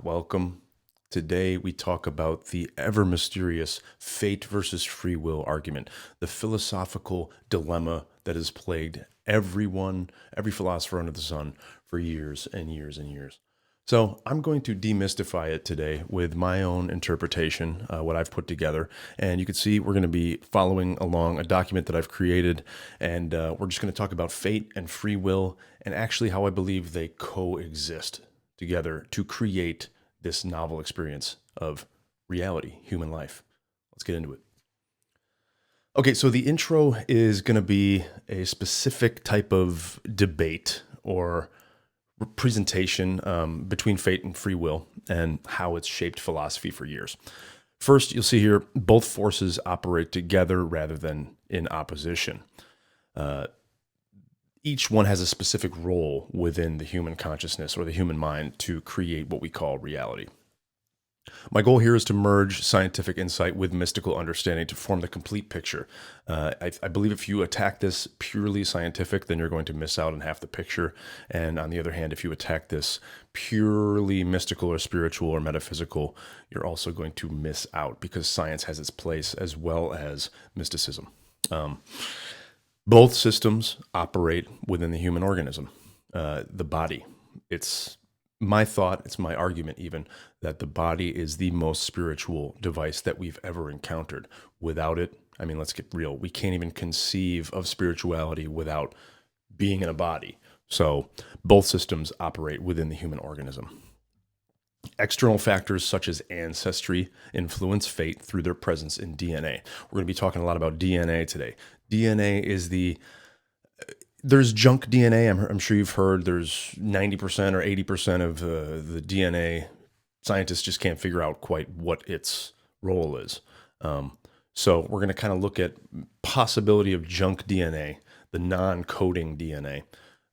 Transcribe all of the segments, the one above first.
Welcome. Today we talk about the ever mysterious fate versus free will argument, the philosophical dilemma that has plagued everyone, every philosopher under the sun for years and years and years. So I'm going to demystify it today with my own interpretation, what I've put together. And you can see we're going to be following along a document that I've created. And we're just going to talk about fate and free will and actually how I believe they coexist together to create this novel experience of reality, human life. Let's get into it. Okay, so the intro is going to be a specific type of debate or presentation between fate and free will and how it's shaped philosophy for years. First, you'll see here both forces operate together rather than in opposition. Each one has a specific role within the human consciousness or the human mind to create what we call reality. My goal here is to merge scientific insight with mystical understanding to form the complete picture. I believe if you attack this purely scientific, then you're going to miss out on half the picture. And on the other hand, if you attack this purely mystical or spiritual or metaphysical, you're also going to miss out because science has its place as well as mysticism. Both systems operate within the human organism, the body. It's my thought, it's my argument even, that the body is the most spiritual device that we've ever encountered. Without it, I mean, let's get real. We can't even conceive of spirituality without being in a body. So both systems operate within the human organism. External factors such as ancestry influence fate through their presence in DNA. We're going to be talking a lot about DNA today. DNA is there's junk DNA. I'm sure you've heard there's 90% or 80% of the DNA. Scientists just can't figure out quite what its role is. So we're going to kind of look at possibility of junk DNA, the non-coding DNA.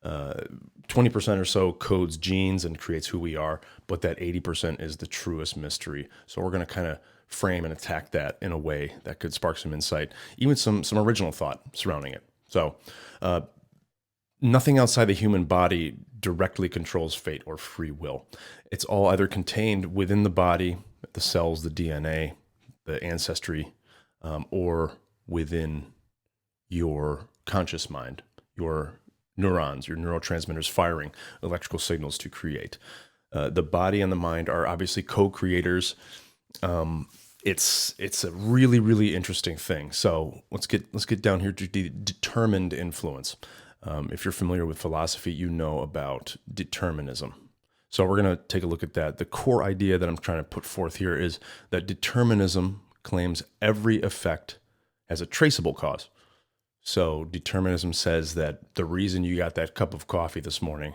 20% or so codes genes and creates who we are, but that 80% is the truest mystery. So we're going to kind of frame and attack that in a way that could spark some insight, even some original thought surrounding it. So nothing outside the human body directly controls fate or free will. It's all either contained within the body, the cells, the DNA, the ancestry, or within your conscious mind, your neurons, your neurotransmitters firing electrical signals to create. The body and the mind are obviously co-creators. It's a really, really interesting thing. So let's get down here to the determined influence. If you're familiar with philosophy, you know about determinism. So we're going to take a look at that. The core idea that I'm trying to put forth here is that determinism claims every effect has a traceable cause. So determinism says that the reason you got that cup of coffee this morning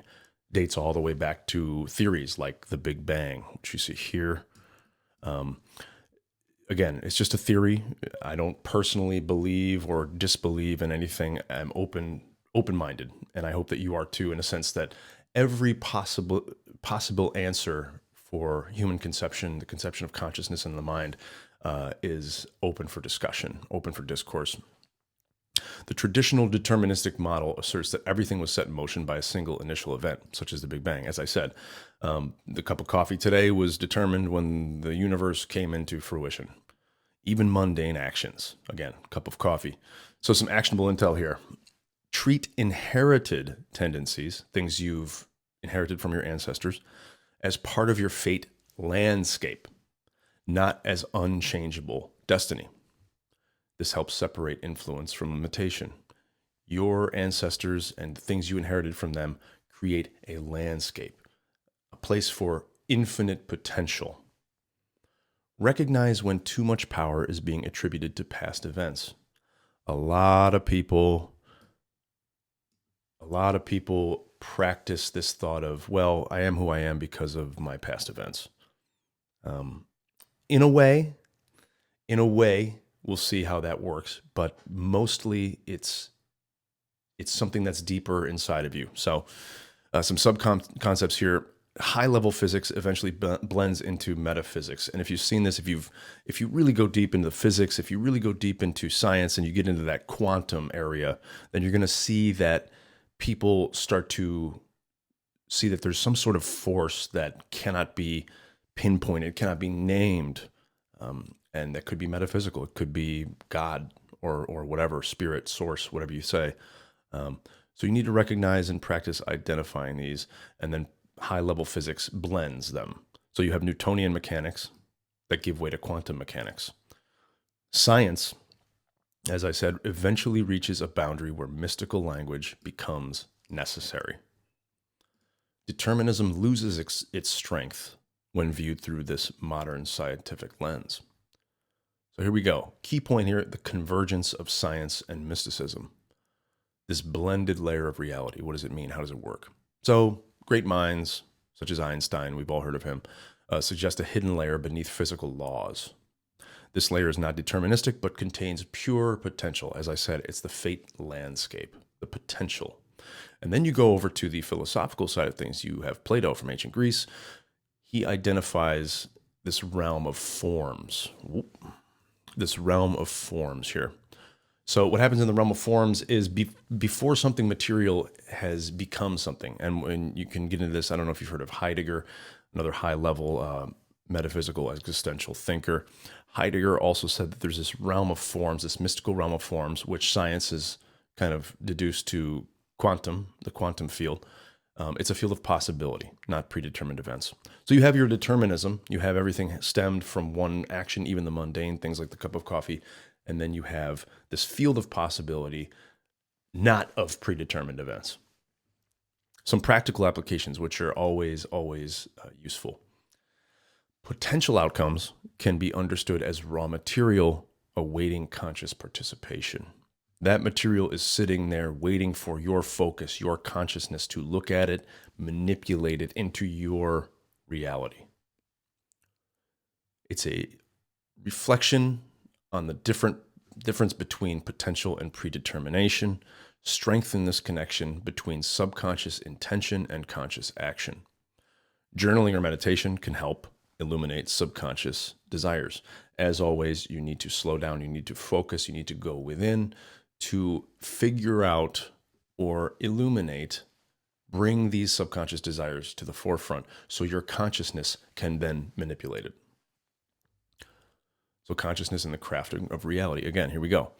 dates all the way back to theories like the Big Bang, which you see here. Again, it's just a theory. I don't personally believe or disbelieve in anything. I'm open-minded, and I hope that you are too, in a sense that every possible answer for human conception, the conception of consciousness in the mind, is open for discussion, open for discourse. The traditional deterministic model asserts that everything was set in motion by a single initial event, such as the Big Bang. As I said, the cup of coffee today was determined when the universe came into fruition. Even mundane actions, again, cup of coffee. So some actionable intel here. Treat inherited tendencies, things you've inherited from your ancestors, as part of your fate landscape, not as unchangeable destiny. This helps separate influence from limitation. Your ancestors and things you inherited from them create a landscape, a place for infinite potential. Recognize when too much power is being attributed to past events. A lot of people practice this thought of, well, I am who I am because of my past events. In a way, we'll see how that works, but mostly it's something that's deeper inside of you. So some concepts here. High-level physics eventually blends into metaphysics. And if you've seen this, if you really go deep into physics, if you really go deep into science and you get into that quantum area, then you're going to see that people start to see that there's some sort of force that cannot be pinpointed, cannot be named. And that could be metaphysical. It could be God or whatever, spirit, source, whatever you say. So you need to recognize and practice identifying these, and then high-level physics blends them. So you have Newtonian mechanics that give way to quantum mechanics. Science, as I said, eventually reaches a boundary where mystical language becomes necessary. Determinism loses its strength when viewed through this modern scientific lens. So here we go. Key point here, the convergence of science and mysticism. This blended layer of reality. What does it mean? How does it work? So great minds, such as Einstein, we've all heard of him, suggest a hidden layer beneath physical laws. This layer is not deterministic, but contains pure potential. As I said, it's the fate landscape, the potential. And then you go over to the philosophical side of things. You have Plato from ancient Greece. He identifies this realm of forms. This realm of forms here. So what happens in the realm of forms is before something material has become something. And when you can get into this, I don't know if you've heard of Heidegger, another high-level metaphysical existential thinker. Heidegger also said that there's this realm of forms, this mystical realm of forms, which science has kind of deduced to quantum, the quantum field. It's a field of possibility, not predetermined events. So you have your determinism. You have everything stemmed from one action, even the mundane things like the cup of coffee. And then you have this field of possibility, not of predetermined events. Some practical applications, which are always useful. Potential outcomes can be understood as raw material awaiting conscious participation. That material is sitting there waiting for your focus, your consciousness to look at it, manipulate it into your reality. It's a reflection on the difference between potential and predetermination, strengthen this connection between subconscious intention and conscious action. Journaling or meditation can help illuminate subconscious desires. As always, you need to slow down, you need to focus, you need to go within to figure out or illuminate, bring these subconscious desires to the forefront so your consciousness can then manipulate it. So consciousness and the crafting of reality. Again, here we go.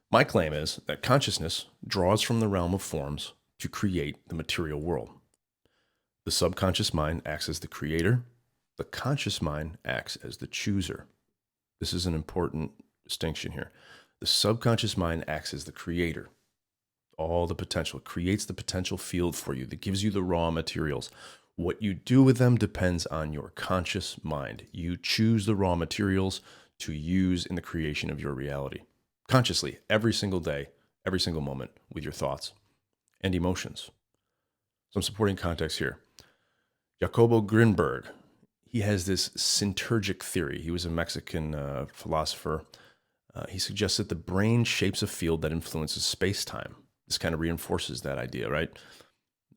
My claim is that consciousness draws from the realm of forms to create the material world. The subconscious mind acts as the creator. The conscious mind acts as the chooser. This is an important distinction here. The subconscious mind acts as the creator. All the potential, creates the potential field for you that gives you the raw materials. What you do with them depends on your conscious mind. You choose the raw materials to use in the creation of your reality. Consciously, every single day, every single moment, with your thoughts and emotions. Some supporting context here. Jacobo Grinberg, he has this syntergic theory. He was a Mexican philosopher. He suggests that the brain shapes a field that influences space-time. This kind of reinforces that idea, right?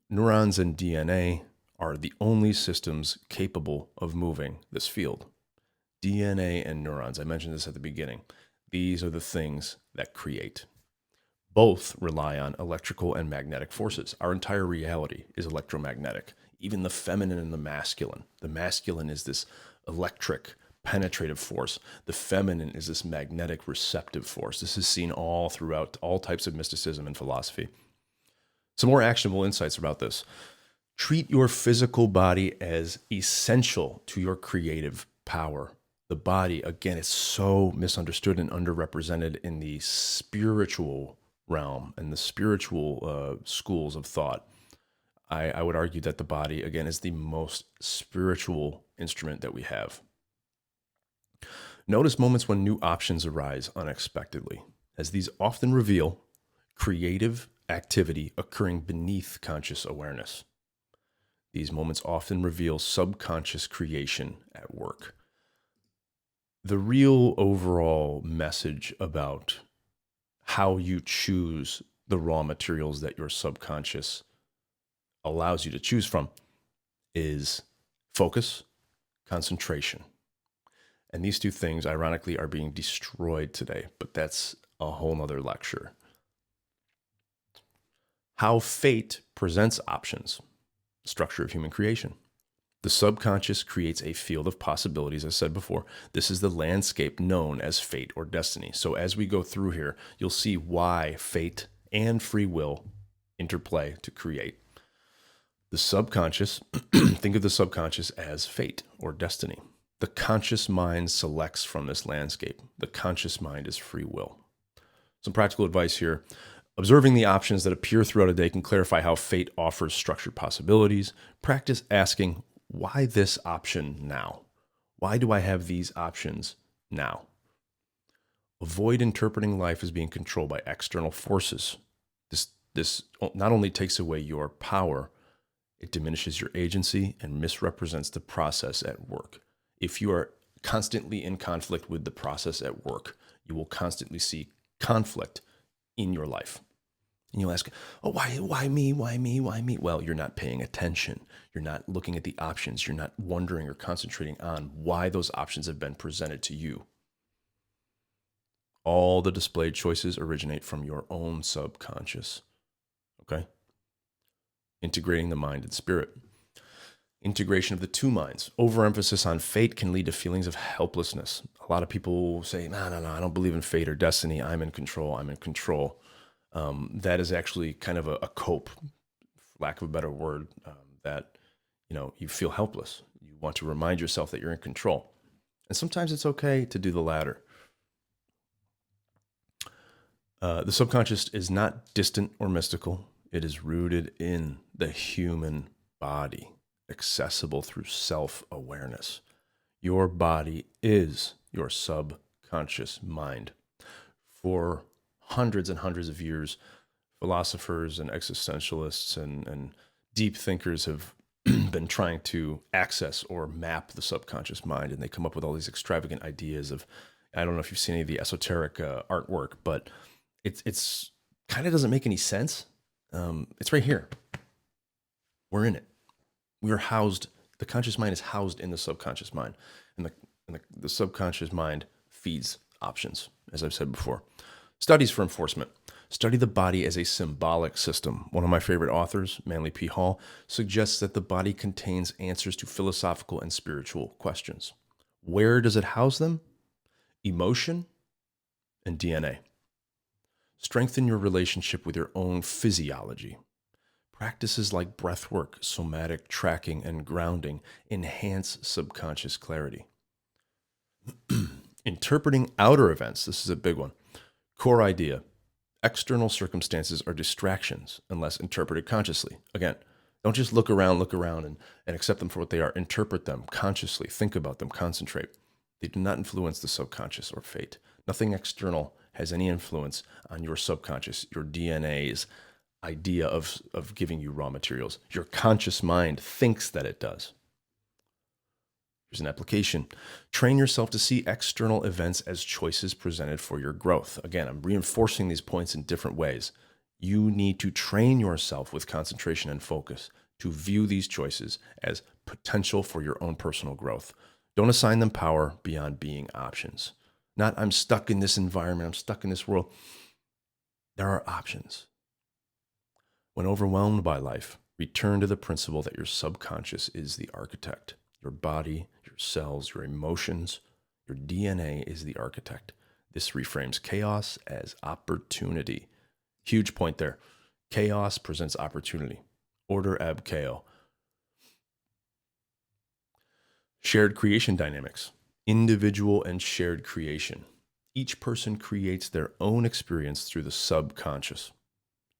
Neurons and DNA are the only systems capable of moving this field. DNA and neurons, I mentioned this at the beginning. These are the things that create. Both rely on electrical and magnetic forces. Our entire reality is electromagnetic. Even the feminine and the masculine. The masculine is this electric, penetrative force. The feminine is this magnetic, receptive force. This is seen all throughout all types of mysticism and philosophy. Some more actionable insights about this. Treat your physical body as essential to your creative power. The body, again, is so misunderstood and underrepresented in the spiritual realm and the spiritual schools of thought. I would argue that the body, again, is the most spiritual instrument that we have. Notice moments when new options arise unexpectedly, as these often reveal creative activity occurring beneath conscious awareness. These moments often reveal subconscious creation at work. The real overall message about how you choose the raw materials that your subconscious allows you to choose from is focus, concentration. And these two things, ironically, are being destroyed today, but that's a whole nother lecture. How fate presents options, structure of human creation. The The subconscious creates a field of possibilities, as I said before. This is the landscape known as fate or destiny. So as we go through here, you'll see why fate and free will interplay to create. The subconscious, think of the subconscious as fate or destiny. The conscious mind selects from this landscape. The conscious mind is free will. Some practical advice here. Observing the options that appear throughout a day can clarify how fate offers structured possibilities. Practice asking, why this option now? Why do I have these options now? Avoid interpreting life as being controlled by external forces. This not only takes away your power, it diminishes your agency and misrepresents the process at work. If you are constantly in conflict with the process at work, you will constantly see conflict in your life. And you'll ask, oh, why me? Why me? Why me? Well, you're not paying attention. You're not looking at the options. You're not wondering or concentrating on why those options have been presented to you. All the displayed choices originate from your own subconscious. Okay? Integrating the mind and spirit. Integration of the two minds. Overemphasis on fate can lead to feelings of helplessness. A lot of people say, no, I don't believe in fate or destiny. I'm in control. That is actually kind of a cope, for lack of a better word, that you feel helpless. You want to remind yourself that you're in control. And sometimes it's okay to do the latter. The subconscious is not distant or mystical. It is rooted in the human body, accessible through self-awareness. Your body is your subconscious mind. For hundreds and hundreds of years, philosophers and existentialists and deep thinkers have been trying to access or map the subconscious mind, and they come up with all these extravagant ideas of, I don't know if you've seen any of the esoteric artwork, but it's kind of doesn't make any sense. It's right here. We're in it. We are housed. The conscious mind is housed in the subconscious mind, and the subconscious mind feeds options, as I've said before. Studies for enforcement. Study the body as a symbolic system. One of my favorite authors, Manly P. Hall, suggests that the body contains answers to philosophical and spiritual questions. Where does it house them? Emotion and DNA. Strengthen your relationship with your own physiology. Practices like breath work, somatic tracking, and grounding enhance subconscious clarity. Interpreting outer events. This is a big one. Core idea. External circumstances are distractions unless interpreted consciously. Again, don't just look around and accept them for what they are. Interpret them consciously. Think about them. Concentrate. They do not influence the subconscious or fate. Nothing external has any influence on your subconscious, your DNA's idea of giving you raw materials. Your conscious mind thinks that it does. Here's an application. Train yourself to see external events as choices presented for your growth. Again, I'm reinforcing these points in different ways. You need to train yourself with concentration and focus to view these choices as potential for your own personal growth. Don't assign them power beyond being options. Not, I'm stuck in this environment, I'm stuck in this world. There are options. When overwhelmed by life, return to the principle that your subconscious is the architect. Your body, your cells, your emotions, your DNA is the architect. This reframes chaos as opportunity. Huge point there. Chaos presents opportunity. Order ab chaos. Shared creation dynamics. Individual and shared creation. Each person creates their own experience through the subconscious.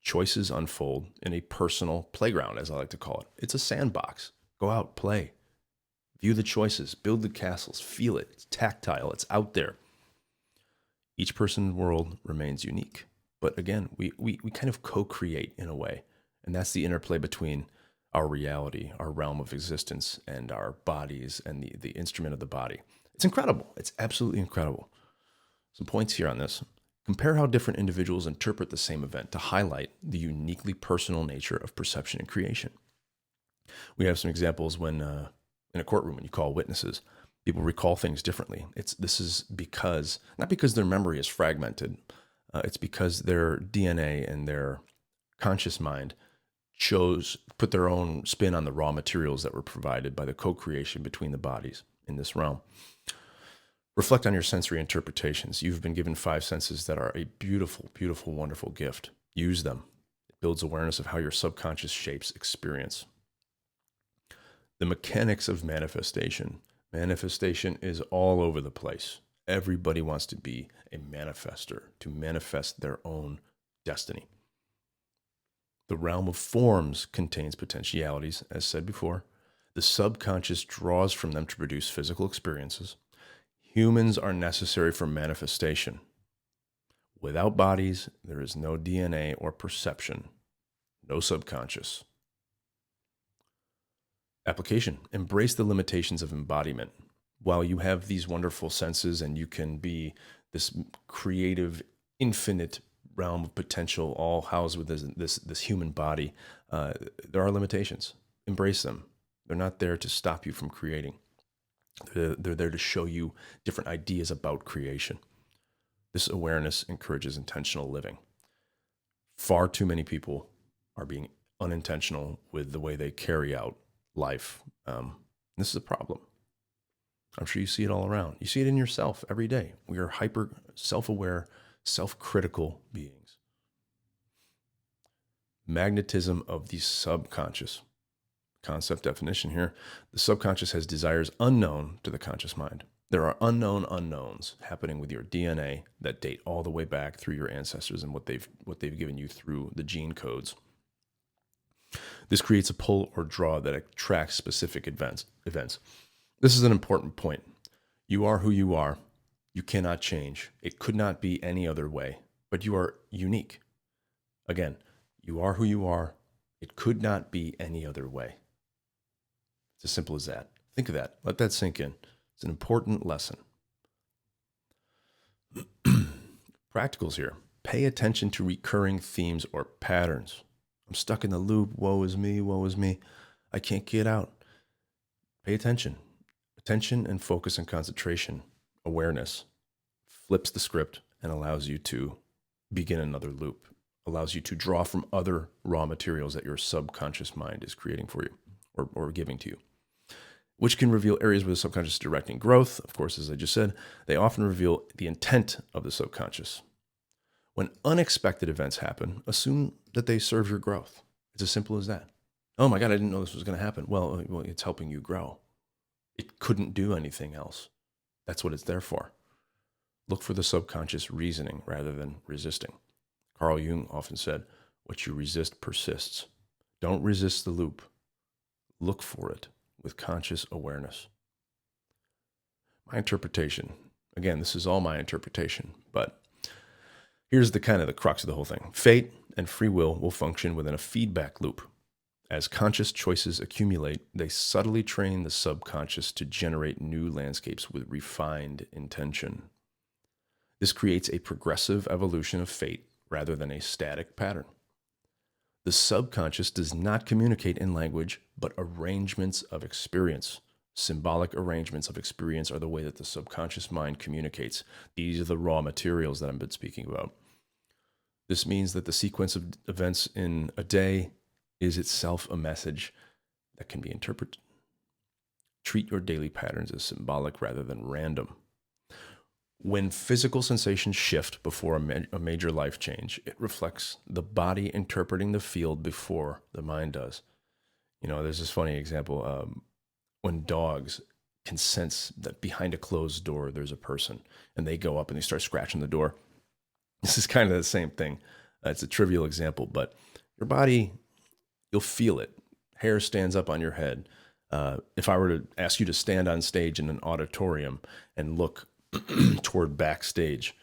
Choices unfold in a personal playground, as I like to call it. It's a sandbox. Go out, play. View the choices, build the castles, feel it. It's tactile, it's out there. Each person's world remains unique. But again, we kind of co-create in a way. And that's the interplay between our reality, our realm of existence, and our bodies and the instrument of the body. It's incredible. It's absolutely incredible. Some points here on this. Compare how different individuals interpret the same event to highlight the uniquely personal nature of perception and creation. We have some examples when in a courtroom, when you call witnesses, people recall things differently. This is because, not because their memory is fragmented, it's because their DNA and their conscious mind put their own spin on the raw materials that were provided by the co-creation between the bodies in this realm. Reflect on your sensory interpretations. You've been given five senses that are a beautiful, beautiful, wonderful gift. Use them. It builds awareness of how your subconscious shapes experience. The mechanics of manifestation. Manifestation is all over the place. Everybody wants to be a manifester, to manifest their own destiny. The realm of forms contains potentialities, as said before. The subconscious draws from them to produce physical experiences. Humans are necessary for manifestation. Without bodies, there is no DNA or perception, no subconscious. Application. Embrace the limitations of embodiment. While you have these wonderful senses and you can be this creative, infinite realm of potential, all housed with this human body, there are limitations. Embrace them. They're not there to stop you from creating. They're there to show you different ideas about creation. This awareness encourages intentional living. Far too many people are being unintentional with the way they carry out life. This is a problem. I'm sure you see it all around. You see it in yourself every day. We are hyper self-aware, self-critical beings. Magnetism of the subconscious. Concept definition here. The subconscious has desires unknown to the conscious mind. There are unknown unknowns happening with your DNA that date all the way back through your ancestors and what they've given you through the gene codes. This creates a pull or draw that attracts specific events. This is an important point. You are who you are. You cannot change. It could not be any other way, but you are unique. Again, you are who you are. It could not be any other way. It's as simple as that. Think of that. Let that sink in. It's an important lesson. Practicals here. Pay attention to recurring themes or patterns. I'm stuck in the loop. Woe is me. Woe is me. I can't get out. Pay attention. Attention and focus and concentration, awareness, flips the script and allows you to begin another loop, allows you to draw from other raw materials that your subconscious mind is creating for you or giving to you, which can reveal areas where the subconscious is directing growth. Of course, as I just said, they often reveal the intent of the subconscious. When unexpected events happen, assume that they serve your growth. It's as simple as that. Oh my God, I didn't know this was going to happen. Well, it's helping you grow. It couldn't do anything else. That's what it's there for. Look for the subconscious reasoning rather than resisting. Carl Jung often said, what you resist persists. Don't resist the loop. Look for it with conscious awareness. My interpretation, again, this is all my interpretation, but here's the crux of the whole thing. Fate and free will function within a feedback loop. As conscious choices accumulate, they subtly train the subconscious to generate new landscapes with refined intention. This creates a progressive evolution of fate rather than a static pattern. The subconscious does not communicate in language, but arrangements of experience. Symbolic arrangements of experience are the way that the subconscious mind communicates. These are the raw materials that I've been speaking about. This means that the sequence of events in a day is itself a message that can be interpreted. Treat your daily patterns as symbolic rather than random. When physical sensations shift before a major life change, it reflects the body interpreting the field before the mind does. You know, there's this funny example. When dogs can sense that behind a closed door there's a person, and they go up and they start scratching the door. This is kind of the same thing. It's a trivial example, but your body, you'll feel it. Hair stands up on your head. If I were to ask you to stand on stage in an auditorium and look toward backstage,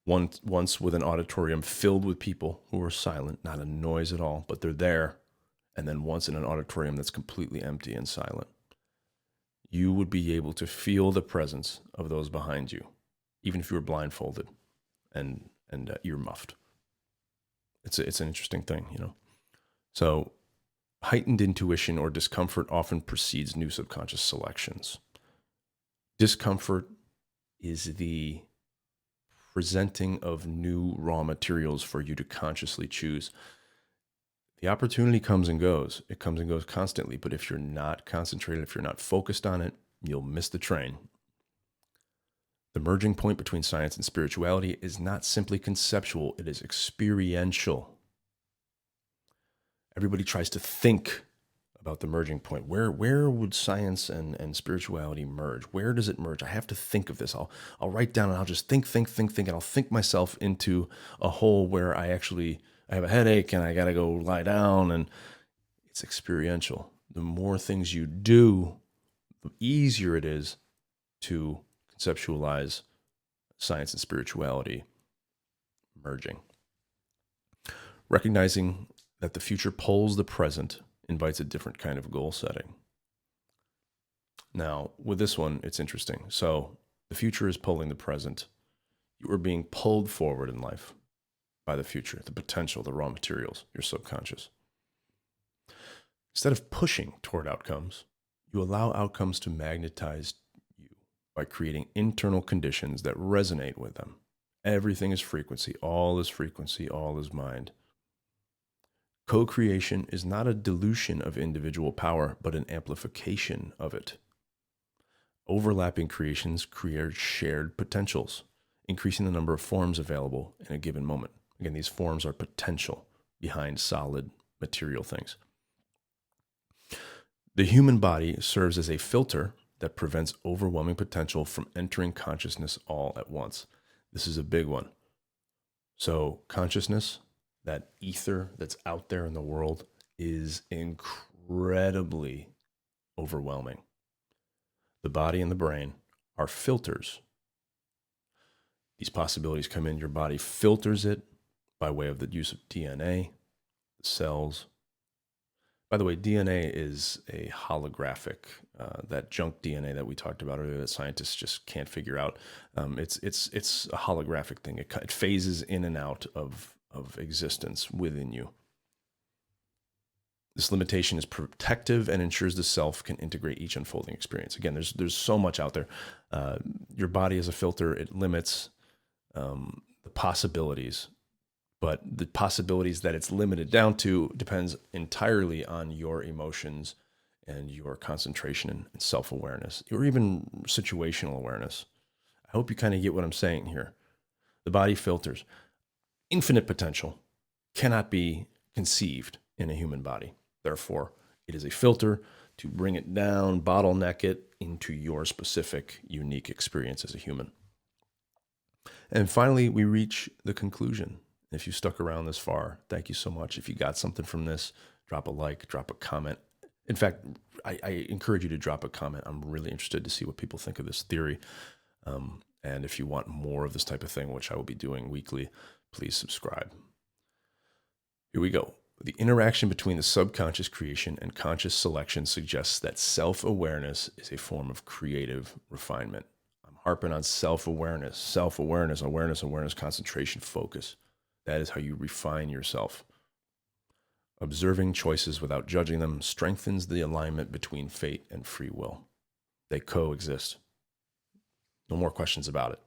once with an auditorium filled with people who are silent, not a noise at all, but they're there, and then once in an auditorium that's completely empty and silent, you would be able to feel the presence of those behind you, even if you were blindfolded and ear muffed. It's an interesting thing, you know. So heightened intuition or discomfort often precedes new subconscious selections. Discomfort is the presenting of new raw materials for you to consciously choose. The opportunity comes and goes. It comes and goes constantly. But if you're not concentrated, if you're not focused on it, you'll miss the train. The merging point between science and spirituality is not simply conceptual, it is experiential. Everybody tries to think about the merging point. Where would science and spirituality merge? Where does it merge? I have to think of this. I'll write down and I'll just think, and I'll think myself into a hole where I have a headache and I gotta go lie down, and it's experiential. The more things you do, the easier it is to conceptualize science and spirituality merging. Recognizing that the future pulls the present invites a different kind of goal setting. Now, with this one, it's interesting. So, the future is pulling the present. You are being pulled forward in life by the future, the potential, the raw materials, your subconscious. Instead of pushing toward outcomes, you allow outcomes to magnetize you by creating internal conditions that resonate with them. Everything is frequency, all is mind. Co-creation is not a dilution of individual power, but an amplification of it. Overlapping creations create shared potentials, increasing the number of forms available in a given moment. Again, these forms are potential behind solid material things. The human body serves as a filter that prevents overwhelming potential from entering consciousness all at once. This is a big one. So, consciousness, that ether that's out there in the world, is incredibly overwhelming. The body and the brain are filters. These possibilities come in, your body filters it by way of the use of DNA, the cells. By the way, DNA is a holographic, that junk DNA that we talked about earlier that scientists just can't figure out. It's a holographic thing. It phases in and out of existence within you. This limitation is protective and ensures the self can integrate each unfolding experience. Again, there's so much out there. Your body is a filter. It limits the possibilities, but the possibilities that it's limited down to depends entirely on your emotions and your concentration and self-awareness, or even situational awareness. I hope you kind of get what I'm saying here. The body filters. Infinite potential cannot be conceived in a human body. Therefore, it is a filter to bring it down, bottleneck it into your specific, unique experience as a human. And finally, we reach the conclusion. If you stuck around this far, thank you so much. If you got something from this, drop a like, drop a comment. In fact, I encourage you to drop a comment. I'm really interested to see what people think of this theory. And if you want more of this type of thing, which I will be doing weekly, please subscribe. Here we go. The interaction between the subconscious creation and conscious selection suggests that self-awareness is a form of creative refinement. I'm harping on self-awareness, awareness, concentration, focus. That is how you refine yourself. Observing choices without judging them strengthens the alignment between fate and free will. They coexist. No more questions about it.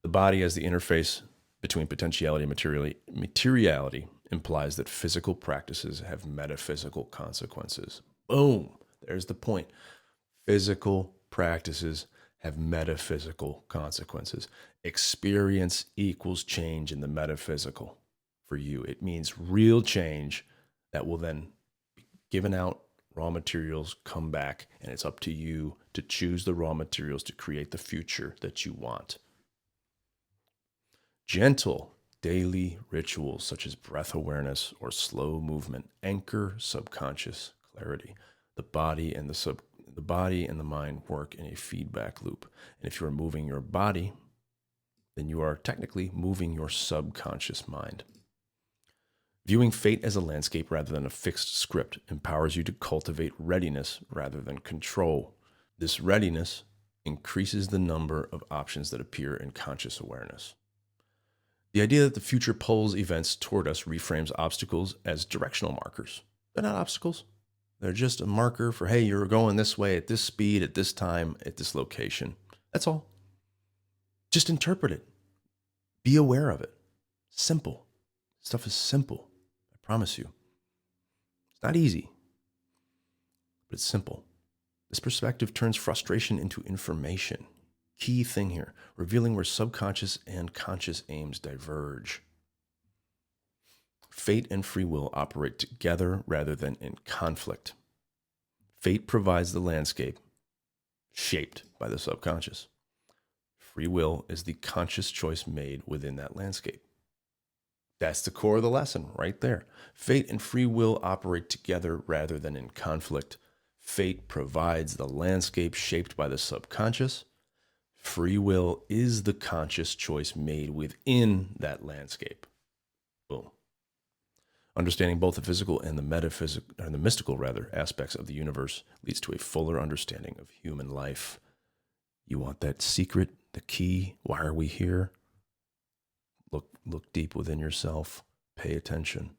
The body as the interface between potentiality and materiality implies that physical practices have metaphysical consequences. Boom! There's the point. Physical practices have metaphysical consequences. Experience equals change in the metaphysical for you. It means real change that will then be given out. Raw materials come back, and it's up to you to choose the raw materials to create the future that you want. Gentle daily rituals such as breath awareness or slow movement anchor subconscious clarity. The body and the mind work in a feedback loop. And if you are moving your body, then you are technically moving your subconscious mind. Viewing fate as a landscape rather than a fixed script empowers you to cultivate readiness rather than control. This readiness increases the number of options that appear in conscious awareness. The idea that the future pulls events toward us reframes obstacles as directional markers. They're not obstacles. They're just a marker for, hey, you're going this way at this speed, at this time, at this location. That's all. Just interpret it. Be aware of it. Simple. Stuff is simple. I Promise you. It's not easy, but it's simple. This perspective turns frustration into information. Key thing here, revealing where subconscious and conscious aims diverge. Fate and free will operate together rather than in conflict. Fate provides the landscape, shaped by the subconscious. Free will is the conscious choice made within that landscape. That's the core of the lesson right there. Fate and free will operate together rather than in conflict. Fate provides the landscape shaped by the subconscious. Free will is the conscious choice made within that landscape. Boom. Understanding both the physical and the metaphysical, or the mystical rather, aspects of the universe leads to a fuller understanding of human life. You want that secret, the key? Why are we here? Look deep within yourself. Pay attention.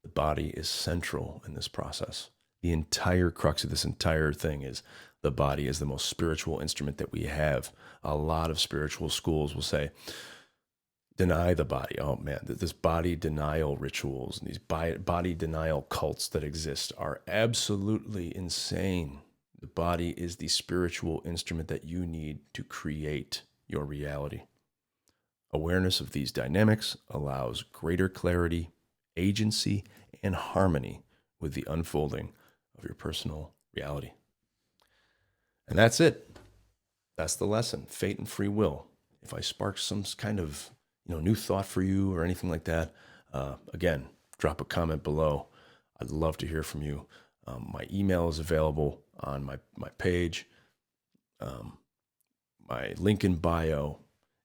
The body is central in this process. The entire crux of this entire thing is the body is the most spiritual instrument that we have. A lot of spiritual schools will say, deny the body. Oh man, this body denial rituals and these body denial cults that exist are absolutely insane. The body is the spiritual instrument that you need to create your reality. Awareness of these dynamics allows greater clarity, agency, and harmony with the unfolding of your personal reality. And that's it. That's the lesson, fate and free will. If I spark some kind of new thought for you or anything like that, again, drop a comment below. I'd love to hear from you. My email is available on my page, my link in bio.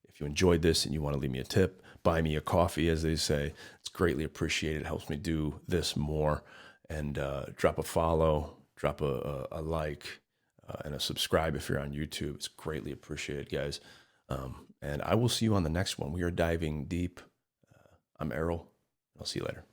If you enjoyed this and you want to leave me a tip, buy me a coffee, as they say. It's greatly appreciated. It helps me do this more. And drop a follow, drop a like, and a subscribe if you're on YouTube. It's greatly appreciated, guys. And I will see you on the next one. We are diving deep. I'm Errol. I'll see you later.